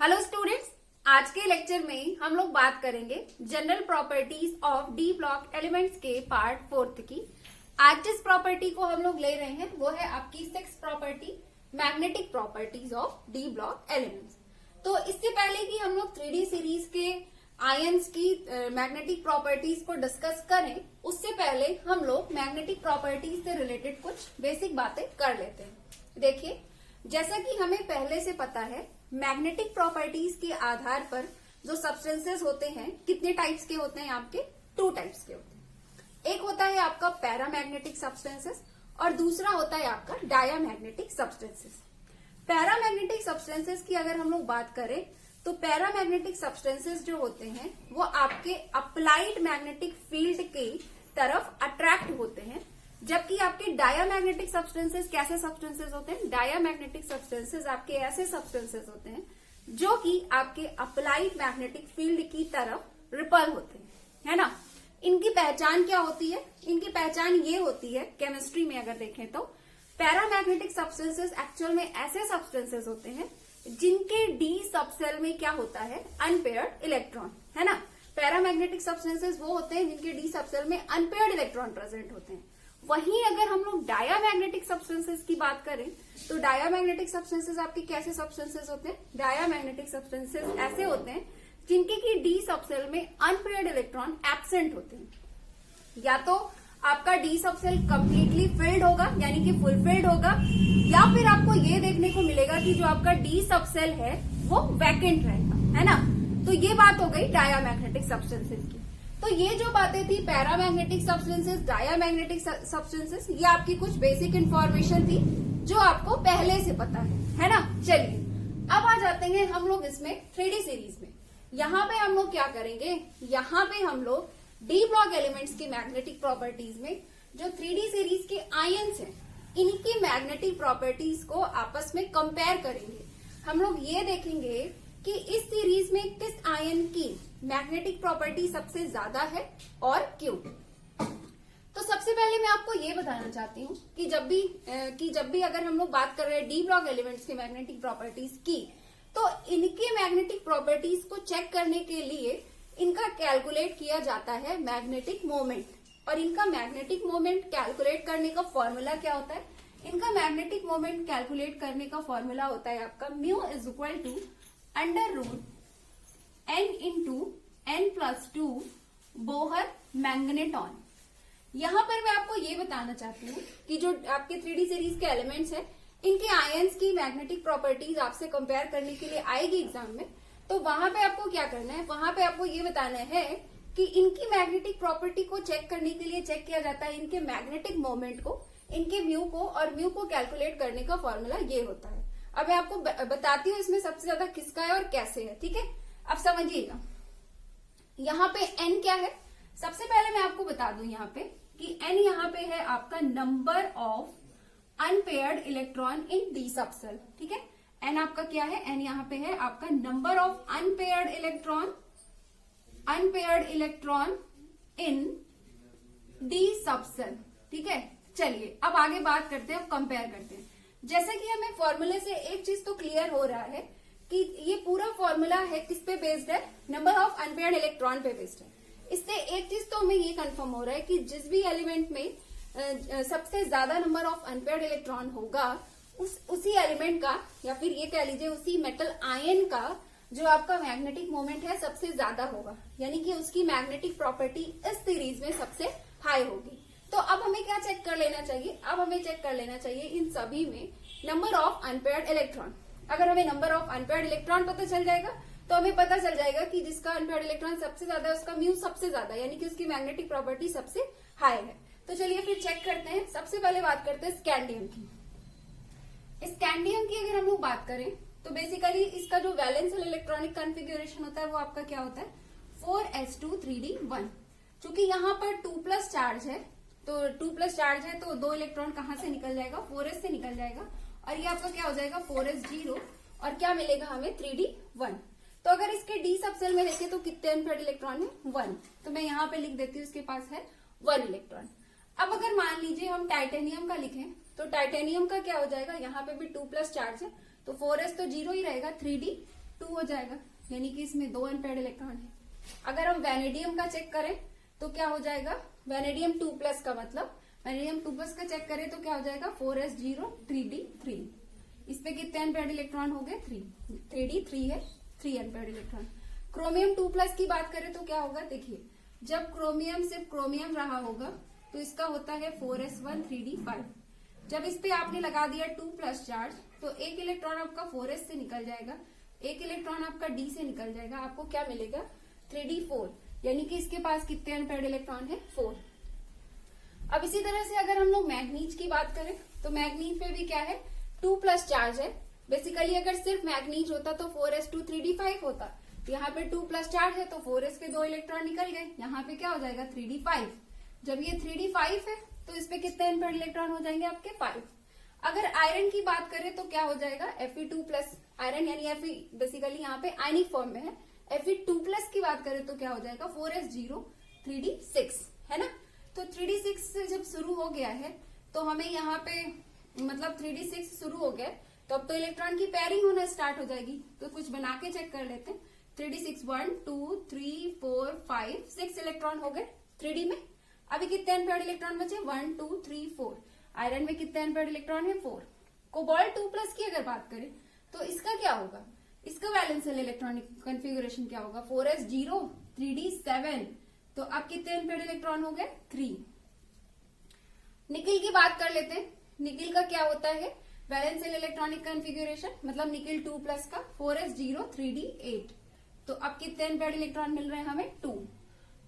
Hello students, आज के lecture में हम लोग बात करेंगे general properties of D block elements के पार्ट 4 की। आज जिस प्रॉपर्टी को हम लोग ले रहे हैं वो है आपकी 6th property, magnetic properties of D block elements. तो इससे पहले कि हम लोग 3D सीरीज के आयंस की मैग्नेटिक प्रॉपर्टीज को डिस्कस करें, उससे पहले हम लोग मैग्नेटिक प्रॉपर्टीज से रिलेटेड कुछ बेसिक बातें कर लेते हैं। देखिए, जैसा कि हमें पहले से पता है, मैग्नेटिक प्रॉपर्टीज के आधार पर जो सब्सटेंसेस होते हैं कितने टाइप्स के होते हैं? आपके 2 टाइप्स के होते हैं। एक होता है आपका पैरामैग्नेटिक सब्सटेंसेस और दूसरा होता है आपका डायामैग्नेटिक सब्सटेंसेस। पैरामैग्नेटिक सब्सटेंसेस की अगर हम लोग बात करें तो पैरामैग्नेटिक सब्सटेंसेस जो होते हैं वो आपके अप्लाइड मैग्नेटिक फील्ड की तरफ अट्रैक्ट होते हैं, जबकि आपके डायामैग्नेटिक सब्सटेंसेस कैसे सब्सटेंसेस होते हैं? डायामैग्नेटिक सब्सटेंसेस आपके ऐसे सब्सटेंसेस होते हैं जो कि आपके अप्लाइड मैग्नेटिक फील्ड की तरफ रिपल होते हैं, है ना। इनकी पहचान क्या होती है? इनकी पहचान ये होती है, केमिस्ट्री में अगर देखें तो पैरामैग्नेटिक सब्सटेंसेस एक्चुअल में ऐसे सब्सटेंसेस होते हैं जिनके डी सबसेल में क्या होता है? अनपेयर्ड इलेक्ट्रॉन, है ना। पैरामैग्नेटिक सब्सटेंसेस वो होते हैं जिनके डी सबसेल में अनपेयर्ड इलेक्ट्रॉन प्रेजेंट होते हैं। वहीं अगर हम लोग डायामैग्नेटिक सब्सटेंसेस की बात करें तो डायामैग्नेटिक सब्सटेंसेस आपके कैसे सब्सटेंसेस होते हैं? डायामैग्नेटिक सब्सटेंसेस ऐसे होते हैं जिनके की डी सबसेल में अनपेयर्ड इलेक्ट्रॉन एब्सेंट होते हैं। या तो आपका डी सबसेल कंप्लीटली फिल्ड होगा, यानी कि फुलफिल्ड होगा, या फिर आपको ये देखने को मिलेगा कि जो आपका डी सबसेल है वो वैकेंट रहेगा, है ना। तो ये बात हो गई डायामैग्नेटिक सब्सटेंसेस की। तो ये जो बातें थी पैरामैग्नेटिक सब्सटेंसेस, डायामैग्नेटिक सब्सटेंसेस, ये आपकी कुछ बेसिक इंफॉर्मेशन थी जो आपको पहले से पता है ना। चलिए अब आ जाते हैं हम लोग इसमें 3D सीरीज में। यहाँ पे हम लोग क्या करेंगे? यहाँ पे हम लोग डी ब्लॉक एलिमेंट्स की मैग्नेटिक प्रॉपर्टीज में जो 3D सीरीज के आयंस हैं, इनकी मैग्नेटिक प्रॉपर्टीज को आपस में कंपेयर करेंगे। हम लोग ये देखेंगे कि इस सीरीज में किस आयन की मैग्नेटिक प्रॉपर्टी सबसे ज्यादा है और क्यों। तो सबसे पहले मैं आपको ये बताना चाहती हूँ कि जब भी अगर हम लोग बात कर रहे हैं डी ब्लॉक एलिमेंट्स के मैग्नेटिक प्रॉपर्टीज की, तो इनके मैग्नेटिक प्रॉपर्टीज को चेक करने के लिए इनका कैलकुलेट किया जाता है मैग्नेटिक मोमेंट। और इनका मैग्नेटिक मोमेंट कैलकुलेट करने का फॉर्मूला क्या होता है? इनका मैग्नेटिक मोमेंट कैलकुलेट करने का फॉर्मूला होता है आपका mu is equal to under root n into n+2 Bohr magneton. यहां पर मैं आपको ये बताना चाहती हूँ कि जो आपके 3D सीरीज के एलिमेंट्स हैं, इनके आयंस की मैग्नेटिक प्रॉपर्टीज आपसे कंपेयर करने के लिए आएगी एग्जाम में। तो वहां पे आपको क्या करना है? वहां पे आपको ये बताना है कि इनकी मैग्नेटिक प्रॉपर्टी को चेक करने के लिए चेक किया जाता है इनके मैग्नेटिक मोमेंट को, इनके म्यू को, और म्यू को कैलकुलेट करने का फॉर्मूला ये होता है। अब मैं आपको बताती हूँ इसमें सबसे ज्यादा किसका है और कैसे है, ठीक है। अब समझिएगा, यहाँ पे n क्या है? सबसे पहले मैं आपको बता दूं यहाँ पे कि n यहाँ पे है आपका number of unpaired electron in D subshell, ठीक है। n आपका क्या है? n यहाँ पे है आपका number of unpaired electron in D subshell, ठीक है। चलिए अब आगे बात करते हैं, अब कंपेयर करते हैं। जैसे कि हमें फॉर्मूले से एक चीज तो क्लियर हो रहा है कि ये पूरा फॉर्मूला है किस पे बेस्ड है? नंबर ऑफ अनपेयर्ड इलेक्ट्रॉन पे बेस्ड है। इससे एक चीज तो हमें ये कंफर्म हो रहा है कि जिस भी एलिमेंट में सबसे ज्यादा नंबर ऑफ अनपेयर्ड इलेक्ट्रॉन होगा, उसी एलिमेंट का, या फिर ये कह लीजिए उसी मेटल आयन का जो आपका मैग्नेटिक मोमेंट है सबसे ज्यादा होगा, यानी कि उसकी मैग्नेटिक प्रॉपर्टी इस सीरीज में सबसे हाई होगी। तो अब हमें क्या चेक कर लेना चाहिए? अब हमें चेक कर लेना चाहिए इन सभी में नंबर ऑफ अनपेयर्ड इलेक्ट्रॉन। अगर हमें नंबर ऑफ अनपेयर्ड इलेक्ट्रॉन पता चल जाएगा तो हमें पता चल जाएगा कि जिसका अनपेयर्ड इलेक्ट्रॉन सबसे ज्यादा है उसका म्यू सबसे ज्यादा, यानी कि उसकी मैग्नेटिक प्रॉपर्टी सबसे हाई है। तो चलिए फिर चेक करते हैं। सबसे पहले बात करते हैं स्कैंडियम की। स्कैंडियम की अगर हम लोग बात करें तो बेसिकली इसका जो वैलेंस इलेक्ट्रॉनिक कॉन्फ़िगरेशन होता है वो आपका क्या होता है? 4s2 3d1। चूंकि यहाँ पर 2+ चार्ज है, तो 2+ चार्ज है तो 2 इलेक्ट्रॉन कहाँ से निकल जाएगा? 4s से निकल जाएगा, और ये आपका क्या हो जाएगा? 4s0, और क्या मिलेगा हमें? 3d1। तो अगर इसके डी सबसेल में देखें तो कितने अनपेयर्ड इलेक्ट्रॉन है? 1। तो मैं यहाँ पे लिख देती हूँ इसके पास है 1 इलेक्ट्रॉन। अब अगर मान लीजिए हम टाइटेनियम का लिखें तो टाइटेनियम का क्या हो जाएगा? यहाँ पे भी 2+ चार्ज है, तो 4s तो 0 ही रहेगा, 3d 2 हो जाएगा, यानी कि इसमें 2 अनपेयर्ड इलेक्ट्रॉन है। अगर हम वैनेडियम का चेक करें तो क्या हो जाएगा, वैनेडियम 2+ का मतलब वैनेडियम 2+ का चेक करें तो क्या हो जाएगा 4s0 3d3। इस पे कितने अनपेयर्ड इलेक्ट्रॉन हो गए 3d3 है, 3 अनपेयर्ड इलेक्ट्रॉन। क्रोमियम 2+ की बात करें तो क्या होगा, देखिए जब क्रोमियम सिर्फ क्रोमियम रहा होगा तो इसका होता है 4s1 3d5। जब इस पे आपने लगा दिया 2+ चार्ज तो एक इलेक्ट्रॉन आपका 4s से निकल जाएगा, एक इलेक्ट्रॉन आपका d से निकल जाएगा, आपको क्या मिलेगा 3d4, यानी कि इसके पास कितने अनपेयर्ड इलेक्ट्रॉन है 4। अब इसी तरह से अगर हम लोग मैग्नीज की बात करें तो मैग्नीज पे भी क्या है 2+ चार्ज है। बेसिकली अगर सिर्फ मैग्नीज होता तो 4s2 3d5 होता, यहाँ पे 2+ चार्ज है तो 4s के 2 इलेक्ट्रॉन निकल गए, यहाँ पे क्या हो जाएगा 3d5। जब ये 3d5 है तो इस पे कितने अनपेयर्ड इलेक्ट्रॉन हो जाएंगे आपके 5। अगर आयरन की बात करें तो क्या हो जाएगा Fe2+, आयरन यानी Fe बेसिकली यहाँ पे आयनिक फॉर्म में है। Fe2+ की बात करें तो क्या हो जाएगा 4s0 3d6, है ना। तो 3d6 से जब शुरू हो गया है तो हमें यहाँ पे मतलब 3d6 शुरू हो गया तो अब तो इलेक्ट्रॉन की पेयरिंग होना स्टार्ट हो जाएगी। तो कुछ बना के चेक कर लेते हैं। 3d6 1 2 3 4 5 6 इलेक्ट्रॉन हो गए 3d में। अभी कितने अनपेयर्ड इलेक्ट्रॉन बचे 1 2 3 4। आयरन में कितने अनपेयर्ड इलेक्ट्रॉन है 4। कोबाल्ट 2+ की अगर बात करें तो इसका क्या होगा, इसका वैलेंशियल इलेक्ट्रॉनिक कॉन्फ़िगरेशन क्या होगा 4s0 3d7। तो अब कितने अनपेयर्ड इलेक्ट्रॉन हो गए 3। निकिल की बात कर लेते हैं। निकिल का क्या होता है वैलेंशियल इलेक्ट्रॉनिक कॉन्फ़िगरेशन, मतलब निकिल 2+ का 4s0 3d8। तो अब कितने अनपेयर्ड इलेक्ट्रॉन मिल रहे हैं हमें 2।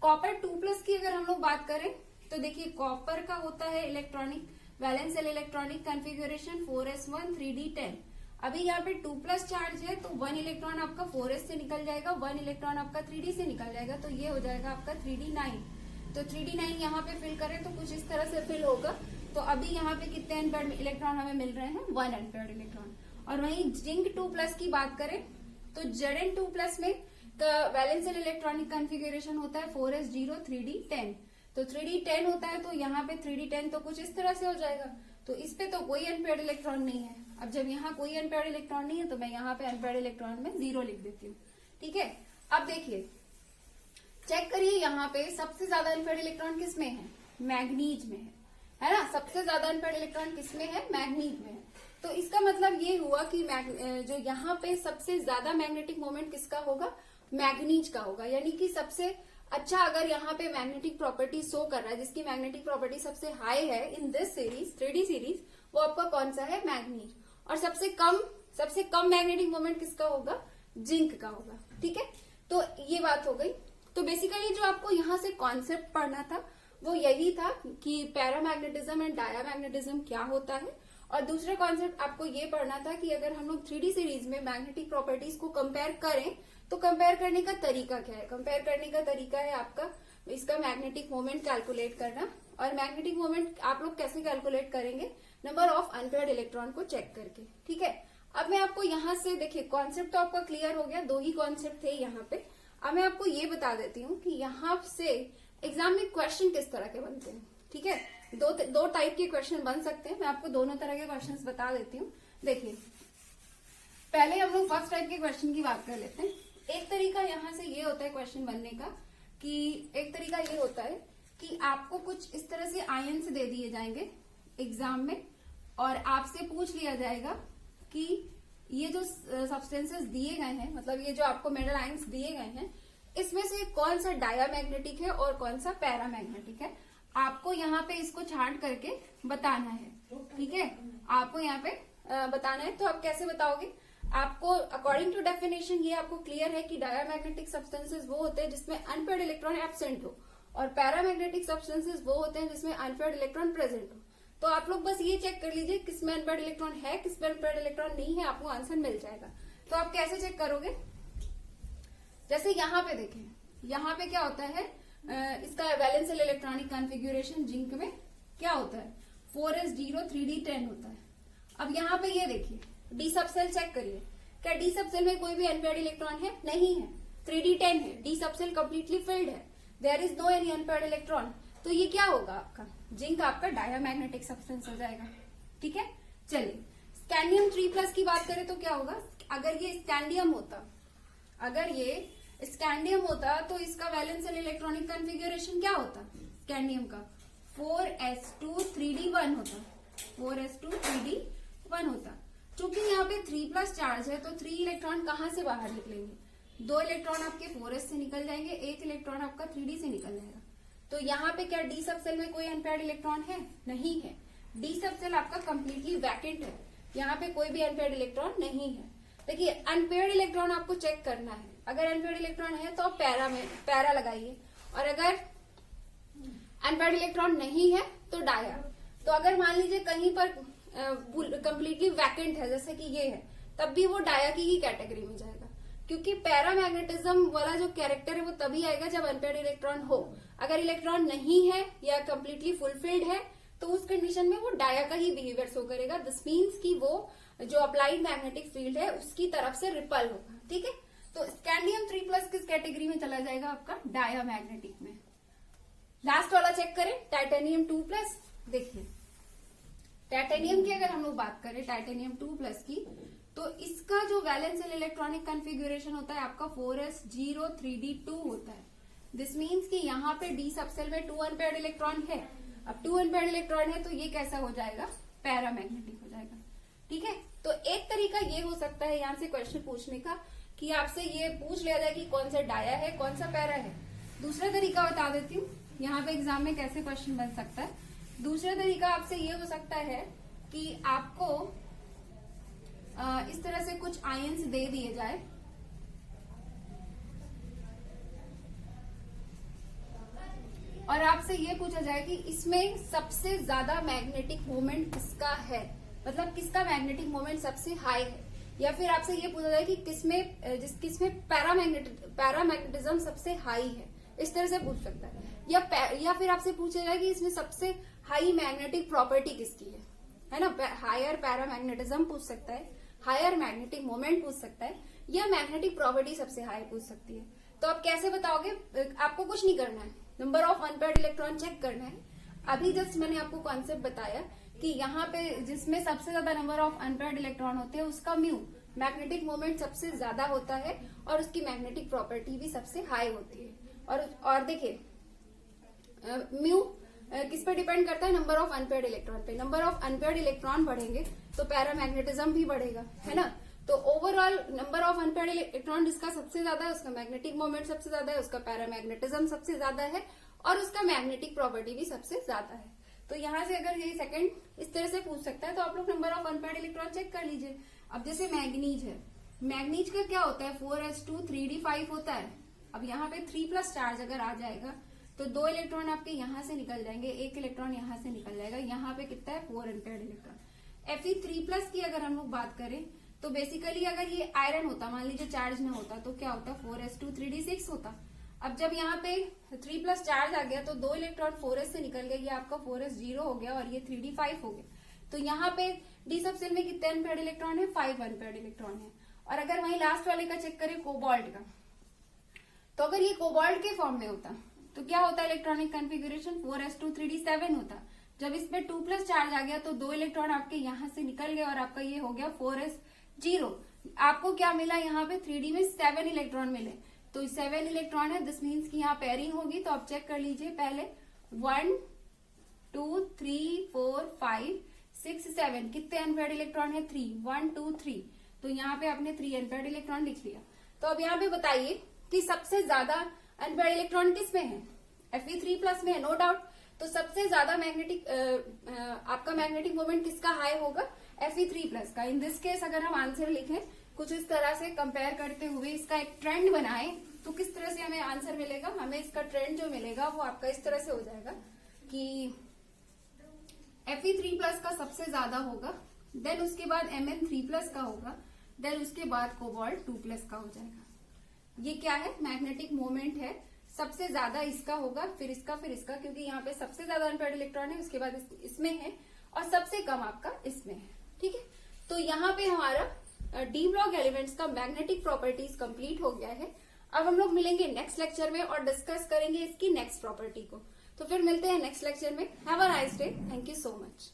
कॉपर 2+ की अगर हम लोग बात करें तो देखिए कॉपर का होता है electronic वैलेंशियल electronic configuration 4s1 3d10। अभी यहाँ पे 2+ चार्ज है तो 1 इलेक्ट्रॉन आपका 4s से निकल जाएगा, 1 इलेक्ट्रॉन आपका 3d से निकल जाएगा, तो ये हो जाएगा आपका 3d9। तो 3d9 यहाँ पे फिल करें तो कुछ इस तरह से फिल होगा। तो अभी यहाँ पे कितने अनपेयर्ड इलेक्ट्रॉन हमें मिल रहे हैं 1 अनपेयर्ड इलेक्ट्रॉन। और वहीं जिंक 2+ की बात करें तो Zn2+ में वैलेंशियल इलेक्ट्रॉनिक कॉन्फ़िगरेशन होता है 4s0 3d10। तो 3d10 होता है तो यहाँ पे 3d10 तो कुछ इस तरह से हो जाएगा। तो इस पे तो कोई अनपेयर्ड इलेक्ट्रॉन नहीं है। अब जब यहाँ कोई अनपेयर्ड इलेक्ट्रॉन नहीं है तो मैं यहाँ पे अनपेयर्ड इलेक्ट्रॉन में 0 लिख देती हूँ, ठीक है। अब देखिए चेक करिए यहाँ पे सबसे ज्यादा अनपेयर्ड इलेक्ट्रॉन किस में है, मैग्नीज में है ना। सबसे ज्यादा अनपेयर्ड इलेक्ट्रॉन किस में है, मैग्नीज में है। तो इसका मतलब ये हुआ कि जो यहाँ पे सबसे ज्यादा मैग्नेटिक मोमेंट किसका होगा, मैग्नीज का होगा। यानी कि सबसे अच्छा अगर यहाँ पे मैग्नेटिक प्रॉपर्टी शो कर रहा है, जिसकी मैग्नेटिक प्रॉपर्टी सबसे हाई है in this series 3D series, वो आपका कौन सा है, मैग्नीज। और सबसे कम मैग्नेटिक मोमेंट किसका होगा, जिंक का होगा, ठीक है। तो ये बात हो गई। तो बेसिकली जो आपको यहाँ से कॉन्सेप्ट पढ़ना था वो यही था कि पैरामैग्नेटिज्म एंड डायामैग्नेटिज्म क्या होता है। और दूसरा कॉन्सेप्ट आपको ये पढ़ना था कि अगर हम लोग 3D सीरीज में मैग्नेटिक प्रॉपर्टीज को कंपेयर करें तो कंपेयर करने का तरीका क्या है। कंपेयर करने का तरीका है आपका इसका मैग्नेटिक मोमेंट कैलकुलेट करना। और मैग्नेटिक मोमेंट आप लोग कैसे कैलकुलेट करेंगे, नंबर ऑफ अनपेयर्ड इलेक्ट्रॉन को चेक करके, ठीक है। अब मैं आपको यहाँ से देखिए कॉन्सेप्ट तो आपका क्लियर हो गया, 2 ही कॉन्सेप्ट थे यहाँ पे। अब मैं आपको ये बता देती हूँ कि यहाँ से एग्जाम में क्वेश्चन किस तरह के बनते हैं, ठीक है। दो टाइप के क्वेश्चन बन सकते हैं। मैं आपको दोनों तरह के क्वेश्चंस बता देती हूँ। देखिए पहले हम लोग फर्स्ट टाइप के क्वेश्चन की बात कर लेते हैं। एक तरीका यहाँ से ये होता है क्वेश्चन बनने का कि एक तरीका ये होता है कि आपको कुछ इस तरह से आयंस दे दिए जाएंगे एग्जाम में और आपसे पूछ लिया जाएगा कि ये जो सब्सटेंसेस दिए गए हैं, मतलब ये जो आपको मेटल आयंस दिए गए हैं, इसमें से कौन सा डायामैग्नेटिक है और कौन सा पैरामैग्नेटिक है। आपको यहाँ पे इसको छांट करके बताना है, ठीक है। आपको यहाँ पे बताना है। तो आप कैसे बताओगे, आपको अकॉर्डिंग टू डेफिनेशन ये आपको क्लियर है कि डायामैग्नेटिक सब्सटेंसेस वो होते हैं जिसमें अनपेयर्ड इलेक्ट्रॉन एब्सेंट हो और पैरामैग्नेटिक सब्सटेंसेस वो होते हैं जिसमें अनपेयर्ड इलेक्ट्रॉन प्रेजेंट हो। तो आप लोग बस ये चेक कर लीजिए किसमें अनपेयर्ड इलेक्ट्रॉन है, किसमें अनपेयर्ड इलेक्ट्रॉन नहीं है, आपको आंसर मिल जाएगा। तो आप कैसे चेक करोगे, जैसे यहाँ पे देखें, यहाँ पे क्या होता है इसका वैलेंशियल इलेक्ट्रॉनिक कॉन्फ़िगरेशन जिंक में क्या होता है 4s0 3d10 होता है। अब यहाँ पे ये देखिए डी सब सेल चेक करिए, क्या डी सब सेल में कोई भी अनपेयर्ड इलेक्ट्रॉन है, नहीं है, 3d10 है, D sub cell completely filled है, there is no any unpaired electron. तो ये क्या होगा आपका जिंक आपका डायामैग्नेटिक सब्सटेंस हो जाएगा, ठीक है। चलिए स्कैंडियम 3+ की बात करें तो क्या होगा, अगर ये स्कैंडियम होता अगर ये स्कैंडियम होता तो इसका वैलेंशियल इलेक्ट्रॉनिक कॉन्फ़िगरेशन क्या होता? स्कैंडियम का 4s2 3d1 होता, 4s2 3d1 होता। चूंकि यहाँ पे 3+ चार्ज है तो 3 इलेक्ट्रॉन कहाँ से बाहर निकलेंगे? 2 इलेक्ट्रॉन आपके 4s से निकल जाएंगे, 1 इलेक्ट्रॉन आपका 3d से निकल जाएगा। तो यहाँ पे क्या डी सब सेल में कोई अनपेयर्ड इलेक्ट्रॉन है? नहीं है। डी सब सेल आपका कंप्लीटली वैकेंट है, यहाँ पे कोई भी अनपेयर्ड इलेक्ट्रॉन नहीं है। देखिए अनपेयर्ड इलेक्ट्रॉन आपको चेक करना है, अगर अनपेयर्ड इलेक्ट्रॉन है तो आप पैरा लगाइए, और अगर अनपेयर्ड इलेक्ट्रॉन नहीं है तो डाया। तो अगर मान लीजिए कहीं पर कंप्लीटली वैकेंट है जैसे कि ये है, तब भी वो डाया की ही कैटेगरी में जाएगा, क्योंकि पैरामैग्नेटिज्म वाला जो कैरेक्टर है वो तभी आएगा जब अनपेयर्ड इलेक्ट्रॉन हो। अगर इलेक्ट्रॉन नहीं है या कंप्लीटली फुलफिल्ड है तो उस कंडीशन में वो डाया का ही बिहेवियर शो करेगा। दिस मीन्स कि वो जो अप्लाइड मैग्नेटिक फील्ड है उसकी तरफ से रिपल होगा। ठीक है, तो स्कैंडियम 3+ किस कैटेगरी में चला जाएगा? आपका डायामैग्नेटिक में। लास्ट वाला चेक करें, टाइटेनियम 2+। देखिए टाइटेनियम की अगर हम लोग बात करें, टाइटेनियम 2+ की, तो इसका जो वैलेंशियल इलेक्ट्रॉनिक कॉन्फ़िगरेशन होता है आपका 4s0 3d2 होता है। दिस मीन्स कि यहाँ पे डी सब सेल में 2 अनपेयर्ड इलेक्ट्रॉन है। अब 2 अनपेयर्ड इलेक्ट्रॉन है तो ये कैसा हो जाएगा? पैरामैग्नेटिक हो जाएगा। ठीक है, तो एक तरीका ये हो सकता है यहाँ से क्वेश्चन पूछने का कि आपसे ये पूछ लिया जाए कि कौन सा डाया है कौन सा पैरा है। दूसरा तरीका बता देती हूँ यहाँ पे एग्जाम में कैसे क्वेश्चन बन सकता है। दूसरा तरीका आपसे ये हो सकता है कि आपको इस तरह से कुछ आयंस दे दिए जाए, और आपसे ये पूछा जाए कि इसमें सबसे ज्यादा मैग्नेटिक मोमेंट किसका है, मतलब किसका मैग्नेटिक मोमेंट सबसे हाई है, या फिर आपसे ये पूछा जाए कि किसमें पैरामैग्नेटिज्म सबसे हाई है। इस तरह से पूछ सकता है, या फिर आपसे पूछा जाए कि इसमें सबसे हाई मैग्नेटिक प्रॉपर्टी किसकी है ना। हायर पैरामैग्नेटिज्म पूछ सकता है, हायर मैग्नेटिक मोमेंट पूछ सकता है, या मैग्नेटिक प्रॉपर्टी सबसे हाई पूछ सकती है। तो आप कैसे बताओगे? आपको कुछ नहीं करना है, number of unpaired electron check करना है। अभी जस्ट मैंने आपको कॉन्सेप्ट बताया कि यहाँ पे जिसमें सबसे ज्यादा नंबर ऑफ अनपेयर्ड इलेक्ट्रॉन होते हैं उसका म्यू मैग्नेटिक मोमेंट सबसे ज्यादा होता है, और उसकी मैग्नेटिक प्रॉपर्टी भी सबसे हाई होती है। और देखिए म्यू किस पे डिपेंड करता है? नंबर ऑफ अनपेयर्ड इलेक्ट्रॉन पे। नंबर ऑफ अनपेयर्ड इलेक्ट्रॉन बढ़ेंगे तो पैरामैग्नेटिज्म भी बढ़ेगा, है ना। तो overall number of unpaired electron जिसका सबसे ज्यादा है उसका मैग्नेटिक मोमेंट सबसे ज्यादा है, उसका पैरामैग्नेटिज्म सबसे ज्यादा है, और उसका मैग्नेटिक प्रॉपर्टी भी सबसे ज्यादा है। तो यहाँ से अगर ये सेकंड इस तरह से पूछ सकता है तो आप लोग number of unpaired electron check कर लीजिए। अब जैसे मैग्नीज है, मैग्नीज का क्या होता है? 4s2 3d5 होता है। अब यहाँ पे 3+ चार्ज अगर आ जाएगा तो 2 इलेक्ट्रॉन आपके यहाँ से निकल जाएंगे, 1 इलेक्ट्रॉन यहाँ से निकल जाएगा। यहाँ पे कितना है? 4 अनपेयर्ड इलेक्ट्रॉन। Fe3+ की अगर हम लोग बात करें तो बेसिकली अगर ये आयरन होता, मान लीजिए चार्ज ना होता, तो क्या होता? 4s2 3d6 होता। अब जब यहाँ पे 3+ चार्ज आ गया तो 2 इलेक्ट्रॉन 4s से निकल गया, ये आपका 4s0 हो गया और ये 3d5 हो गया। तो यहाँ पे डी सब सेल में कितने अनपेयर्ड इलेक्ट्रॉन है? 5 अनपेयर्ड इलेक्ट्रॉन है। और अगर वही लास्ट वाले का चेक करें कोबाल्ट का, तो अगर ये कोबाल्ट के फॉर्म में होता तो क्या होता? इलेक्ट्रॉनिक कॉन्फ़िगरेशन 4s2 3d7 होता। जब इसमें 2+ चार्ज आ गया तो 2 इलेक्ट्रॉन आपके यहाँ से निकल गए और आपका ये हो गया 4s0। आपको क्या मिला? यहाँ पे 3d में 7 इलेक्ट्रॉन मिले, तो 7 इलेक्ट्रॉन है। दिस मीन्स कि यहाँ पेयरिंग होगी। तो आप चेक कर लीजिए पहले 1 2 3 4 5 6 7 कितने अनपेयर्ड इलेक्ट्रॉन है? 3 1 2 3। तो यहाँ पे आपने 3 अनपेयर्ड इलेक्ट्रॉन लिख लिया। तो अब यहाँ पे बताइए कि सबसे ज्यादा अनपेयर्ड इलेक्ट्रॉन किस में है? Fe3+ में है, नो डाउट। तो सबसे ज्यादा मैग्नेटिक आपका मैग्नेटिक मोमेंट किसका हाई होगा? Fe3+ का। इन दिस केस अगर हम आंसर लिखें कुछ इस तरह से कंपेयर करते हुए, इसका एक ट्रेंड बनाए, तो किस तरह से हमें आंसर मिलेगा? हमें इसका ट्रेंड जो मिलेगा वो आपका इस तरह से हो जाएगा कि Fe3+ का सबसे ज्यादा होगा, देन उसके बाद Mn3+ का होगा, देन उसके बाद कोबाल्ट 2+ का हो जाएगा। ये क्या है? मैग्नेटिक मोमेंट है। सबसे ज्यादा इसका होगा, फिर इसका, फिर इसका, क्योंकि यहाँ पे सबसे ज्यादा अनपेयर्ड इलेक्ट्रॉन है, उसके बाद इसमें है, और सबसे कम आपका इसमें है। ठीक है, तो यहाँ पे हमारा डी ब्लॉक एलिमेंट्स का मैग्नेटिक प्रॉपर्टीज कंप्लीट हो गया है। अब हम लोग मिलेंगे नेक्स्ट लेक्चर में और डिस्कस करेंगे इसकी नेक्स्ट प्रॉपर्टी को। तो फिर मिलते हैं नेक्स्ट लेक्चर में। Have a nice day. Thank you so much.